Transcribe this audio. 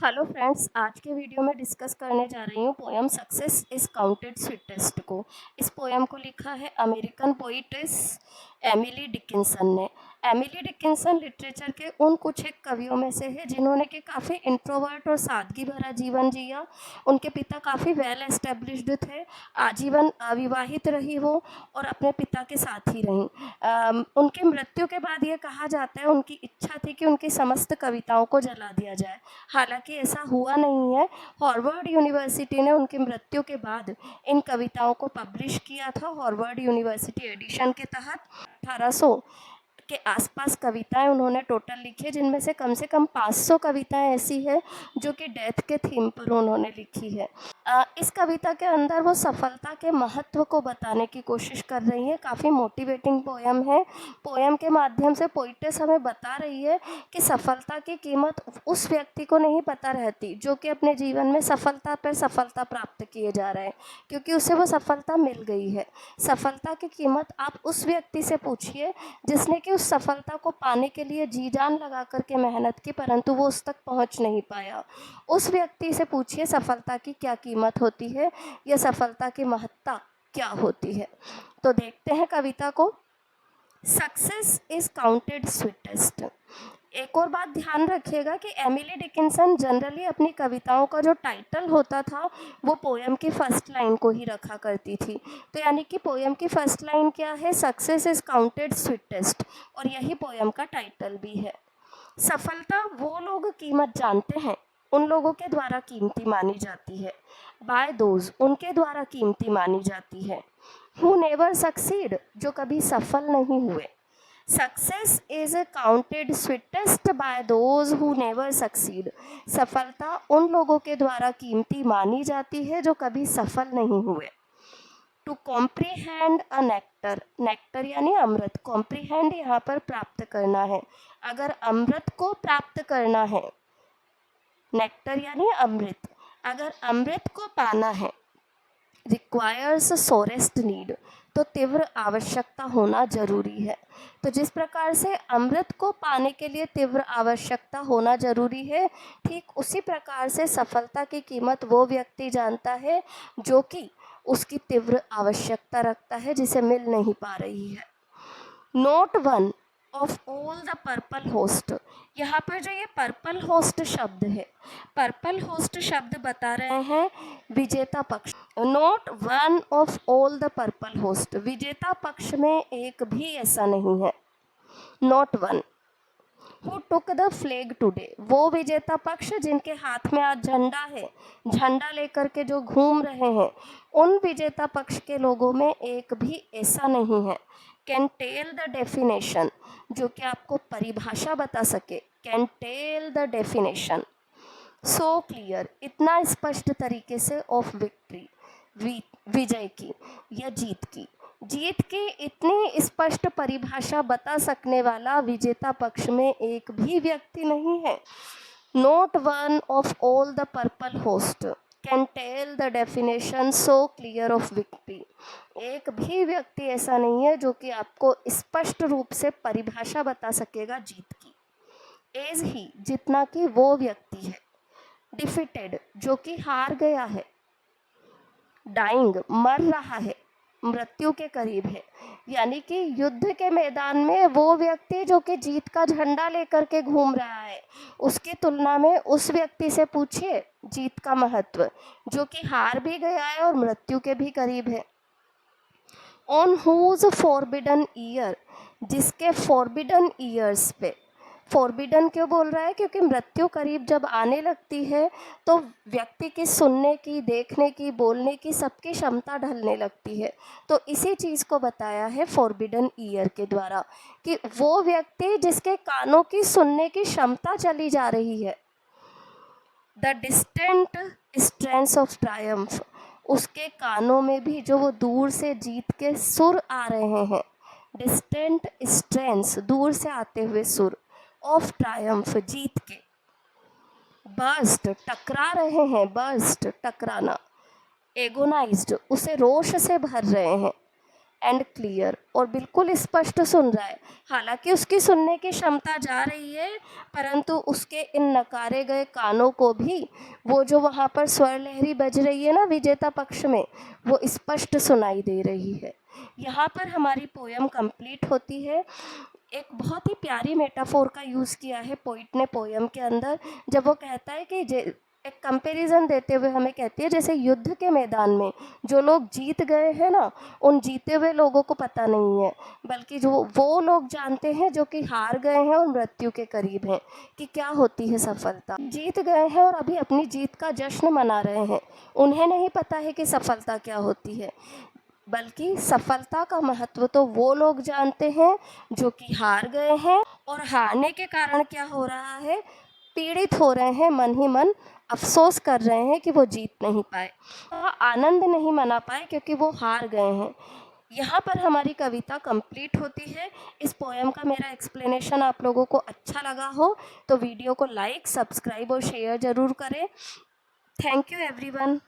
Hello friends, आज के video में डिस्कस करने जा रही हूँ poem success is counted sweetest को। इस पोएम को लिखा है अमेरिकन पोइट्रेस एमिली डिकिंसन ने। एमिली डिकिंसन लिटरेचर के उन कुछ एक कवियों में से है जिन्होंने कि काफ़ी इंट्रोवर्ट और सादगी भरा जीवन जिया। उनके पिता काफ़ी वेल एस्टेब्लिश्ड थे, आजीवन अविवाहित रही वो और अपने पिता के साथ ही रहीं। उनकी मृत्यु के बाद ये कहा जाता है उनकी इच्छा थी कि उनकी समस्त कविताओं को जला दिया जाए। हालांकि ऐसा हुआ नहीं है। हार्वर्ड यूनिवर्सिटी ने उनकी मृत्यु के बाद इन कविताओं को पब्लिश किया था। हार्वर्ड यूनिवर्सिटी एडिशन के तहत 1800 के आसपास कविताएं उन्होंने टोटल लिखी है, जिनमें से कम 500 कविताएं ऐसी है जो कि डेथ के थीम पर उन्होंने लिखी है। इस कविता के अंदर वो सफलता के महत्व को बताने की कोशिश कर रही है। काफ़ी मोटिवेटिंग पोएम है। पोएम के माध्यम से पोइटेस हमें बता रही है कि सफलता की कीमत उस व्यक्ति को नहीं पता रहती जो कि अपने जीवन में सफलता पर सफलता प्राप्त किए जा रहे हैं, क्योंकि उसे वो सफलता मिल गई है। सफलता की कीमत आप उस व्यक्ति से पूछिए जिसने कि उस सफलता को पाने के लिए जी जान लगा करके मेहनत की, परंतु वो उस तक पहुंच नहीं पाया। उस व्यक्ति से पूछिए सफलता की क्या कीमत होती है या सफलता की महत्ता क्या होती है। तो देखते हैं कविता को। Success is counted sweetest. एक और बात ध्यान रखिएगा कि एमिली डिकिंसन जनरली अपनी कविताओं का जो टाइटल होता था वो पोएम की फर्स्ट लाइन को ही रखा करती थी। तो यानी कि पोएम की फर्स्ट लाइन क्या है? सक्सेस इज काउंटेड स्वीटेस्ट, और यही पोएम का टाइटल भी है। सफलता वो लोग कीमत जानते हैं, उन लोगों के द्वारा कीमती मानी जाती है। बाय दोज, उनके द्वारा कीमती मानी जाती है। हु नेवर सक्सीड, जो कभी सफल नहीं हुए। Success is counted sweetest by those who never succeed. सफलता उन लोगों के द्वारा कीमती मानी जाती है जो कभी सफल नहीं हुए। To comprehend a nectar, nectar यानी अमृत, कॉम्प्रीहेंड यहाँ पर प्राप्त करना है। अगर अमृत को प्राप्त करना है, नेक्टर यानी अमृत, अगर अमृत को पाना है, रिक्वायर्स सोरेस्ट नीड, तो तीव्र आवश्यकता होना जरूरी है। तो जिस प्रकार से अमृत को पाने के लिए तीव्र आवश्यकता होना जरूरी है, ठीक उसी प्रकार से सफलता की कीमत वो व्यक्ति जानता है जो कि उसकी तीव्र आवश्यकता रखता है, जिसे मिल नहीं पा रही है। Not one of all the purple host, यहाँ पर जो ये पर्पल होस्ट शब्द है, पर्पल होस्ट शब्द बता रहे हैं विजेता पक्ष। Note one of all the purple host, विजेता पक्ष में एक भी ऐसा नहीं है। Not one. Who took the flag today, वो विजेता पक्ष जिनके हाथ में आज झंडा है, झंडा लेकर के जो घूम रहे हैं, उन विजेता पक्ष के लोगों में एक भी ऐसा नहीं है। कैन टेल द डेफिनेशन, जो कि आपको परिभाषा बता सके। Can tell the definition. So clear, इतना स्पष्ट तरीके से। ऑफ विक्ट्री, विजय की या जीत की। जीत की इतनी स्पष्ट परिभाषा बता सकने वाला विजेता पक्ष में एक भी व्यक्ति नहीं है। Not one of all the purple host can tell the definition so clear of victory. एक भी व्यक्ति ऐसा नहीं है जो कि आपको स्पष्ट रूप से परिभाषा बता सकेगा जीत की। एज ही, जितना कि वो व्यक्ति है। डिफीटेड, जो कि हार गया है। डाइंग, मर रहा है, मृत्यु के करीब है। यानी कि युद्ध के मैदान में वो व्यक्ति जो कि जीत का झंडा लेकर के घूम रहा है, उसकी तुलना में उस व्यक्ति से पूछिए जीत का महत्व, जो कि हार भी गया है और मृत्यु के भी करीब है। ऑन हुज फॉरबिडन ईयर, जिसके फॉरबिडन ईयर्स पे। फॉरबिडन क्यों बोल रहा है? क्योंकि मृत्यु करीब जब आने लगती है तो व्यक्ति की सुनने की, देखने की, बोलने की सबकी क्षमता ढलने लगती है। तो इसी चीज़ को बताया है फॉरबिडन ईयर के द्वारा कि वो व्यक्ति जिसके कानों की सुनने की क्षमता चली जा रही है। The distant strength of Triumph, उसके कानों में भी जो वो दूर से जीत के सुर आ रहे हैं। डिस्टेंट स्ट्रेंथ, दूर से आते हुए सुर। ऑफ ट्रायम्फ, जीत के। बर्स्ट, टकरा रहे हैं, बर्स्ट, टकराना। एगोनाइज्ड, उसे रोष से भर रहे हैं। एंड क्लियर, और बिल्कुल स्पष्ट सुन रहा है। हालांकि उसकी सुनने की क्षमता जा रही है, परंतु उसके इन नकारे गए कानों को भी वो जो वहाँ पर स्वर लहरी बज रही है ना विजेता पक्ष में, वो स्पष्ट सुनाई दे रही है। यहाँ पर हमारी पोयम कंप्लीट होती है। एक बहुत ही प्यारी मेटाफोर का यूज़ किया है पोइट ने पोयम के अंदर, जब वो कहता है कि एक कंपैरिजन देते हुए हमें कहती है, जैसे युद्ध के मैदान में जो लोग जीत गए हैं ना, उन जीते हुए लोगों को पता नहीं है, बल्कि जो वो लोग जानते हैं जो कि हार गए हैं और मृत्यु के करीब हैं, कि क्या होती है सफलता। जीत गए हैं और अभी अपनी जीत का जश्न मना रहे हैं, उन्हें नहीं पता है कि सफलता क्या होती है, बल्कि सफलता का महत्व तो वो लोग जानते हैं जो कि हार गए हैं, और हारने के कारण क्या हो रहा है, पीड़ित हो रहे हैं, मन ही मन अफसोस कर रहे हैं कि वो जीत नहीं पाए, आनंद नहीं मना पाए क्योंकि वो हार गए हैं। यहाँ पर हमारी कविता कंप्लीट होती है। इस पोएम का मेरा एक्सप्लेनेशन आप लोगों को अच्छा लगा हो तो वीडियो को लाइक, सब्सक्राइब और शेयर ज़रूर करें। Thank you everyone.